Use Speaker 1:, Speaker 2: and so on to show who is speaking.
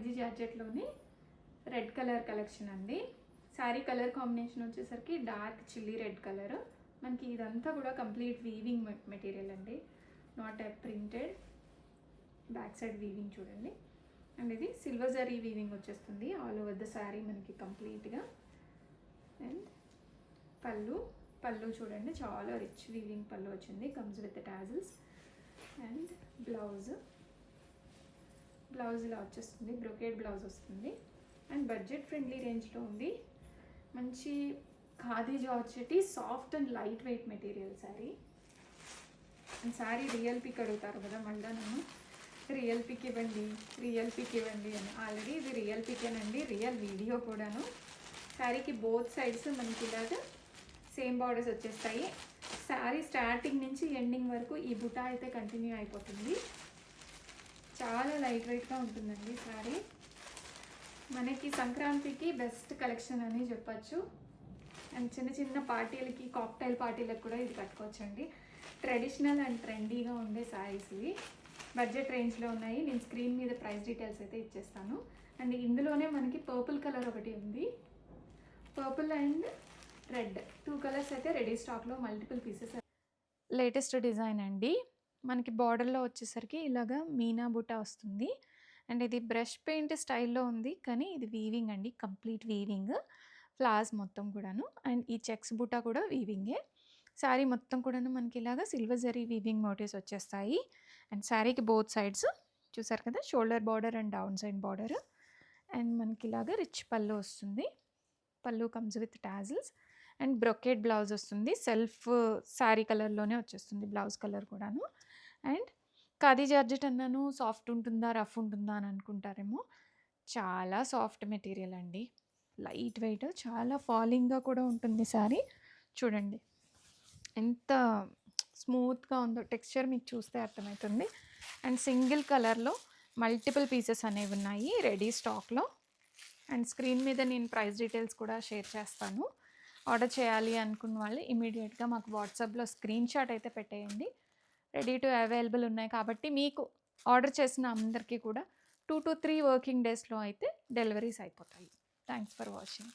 Speaker 1: Kanchi జార్జెట్లోని red colour collection అండి. Sari colour combination వచ్చేసరికి dark chilli red colour. మనకి ఇదంతా కూడా కంప్లీట్ వీవింగ్ మెటీరియల్ అండి, not a printed. Back side weaving చూడండి. అండ్ ఇది సిల్వర్ జరీ వీవింగ్ వచ్చేస్తుంది ఆల్ ఓవర్ ద శారీ మనకి కంప్లీట్గా. అండ్ పళ్ళు చూడండి, చాలా రిచ్ వీవింగ్ పళ్ళు వచ్చింది, comes with tassels. And blouse ఇలా వచ్చేస్తుంది, బ్రొకేడ్ బ్లౌజ్ వస్తుంది. అండ్ బడ్జెట్ ఫ్రెండ్లీ రేంజ్లో ఉంది. మంచి khadi georgette, soft and light weight material sari. And sari real pick అడుగుతారు కదా, మళ్ళీ నన్ను రియల్ పిక్ ఇవ్వండి అని. ఆల్రెడీ ఇది రియల్ పికేనండి, రియల్ వీడియో కూడాను. శారీకి బోత్ సైడ్స్ మనకి ఇలాగా సేమ్ బార్డర్స్ వచ్చేస్తాయి. శారీ స్టార్టింగ్ నుంచి ఎండింగ్ వరకు ఈ బుటా అయితే కంటిన్యూ అయిపోతుంది. చాలా లైట్ వెయిట్గా ఉంటుందండి శారీ. మనకి సంక్రాంతికి బెస్ట్ కలెక్షన్ అని చెప్పచ్చు. అండ్ చిన్న పార్టీలకి, కాక్టైల్ పార్టీలకు కూడా ఇది కట్టుకోవచ్చండి. ట్రెడిషనల్ అండ్ ట్రెండీగా ఉండే శారీస్ ఇవి. బడ్జెట్ రేంజ్లో ఉన్నాయి. నేను స్క్రీన్ మీద ప్రైస్ డీటెయిల్స్ అయితే ఇచ్చేస్తాను. అండ్ ఇందులోనే మనకి పర్పుల్ కలర్ ఒకటి ఉంది, పర్పుల్ అండ్ రెడ్ 2 కలర్స్ అయితే రెడీ స్టాక్లో, మల్టిపుల్ పీసెస్. లేటెస్ట్ డిజైన్ అండి. మనకి బార్డర్లో వచ్చేసరికి ఇలాగా మీనా బుట్ట వస్తుంది. అండ్ ఇది బ్రష్ పెయింట్ స్టైల్లో ఉంది, కానీ ఇది వీవింగ్ అండి, కంప్లీట్ వీవింగ్. ఫ్లవర్స్ మొత్తం కూడాను. అండ్ ఈ చెక్స్ బుట్ట కూడా వీవింగే. శారీ మొత్తం కూడాను మనకి ఇలాగా సిల్వర్ జరీ వీవింగ్ మోటివ్స్ వచ్చేస్తాయి. అండ్ శారీకి బోత్ సైడ్స్ చూసారు కదా, shoulder border and down side border. And మనకి ఇలాగా రిచ్ పళ్ళు వస్తుంది, పళ్ళు comes with tassels. And brocade blouse వస్తుంది, సెల్ఫ్ శారీ కలర్లోనే వచ్చేస్తుంది బ్లౌజ్ కలర్ కూడాను. అండ్ ఖాదీ జార్జెట్ అన్నాను, సాఫ్ట్ ఉంటుందా రఫ్ ఉంటుందా అని అనుకుంటారేమో, చాలా సాఫ్ట్ మెటీరియల్ అండి, లైట్ వెయిట్, చాలా ఫాలింగ్గా కూడా ఉంటుంది శారీ. చూడండి ఎంత స్మూత్గా ఉందో, టెక్స్చర్ మీకు చూస్తే అర్థమవుతుంది. అండ్ సింగిల్ కలర్లో మల్టిపుల్ పీసెస్ అనేవి ఉన్నాయి రెడీ స్టాక్లో. అండ్ స్క్రీన్ మీద నేను ప్రైస్ డీటెయిల్స్ కూడా షేర్ చేస్తాను. ఆర్డర్ చేయాలి అనుకున్న వాళ్ళు ఇమీడియట్గా మాకు వాట్సాప్లో స్క్రీన్ షాట్ అయితే పెట్టేయండి. రెడీ టు అవైలబుల్ ఉన్నాయి కాబట్టి మీకు ఆర్డర్ చేసిన అందరికీ కూడా 2 to 3 వర్కింగ్ డేస్లో అయితే డెలివరీస్ అయిపోతాయి. Thanks for watching.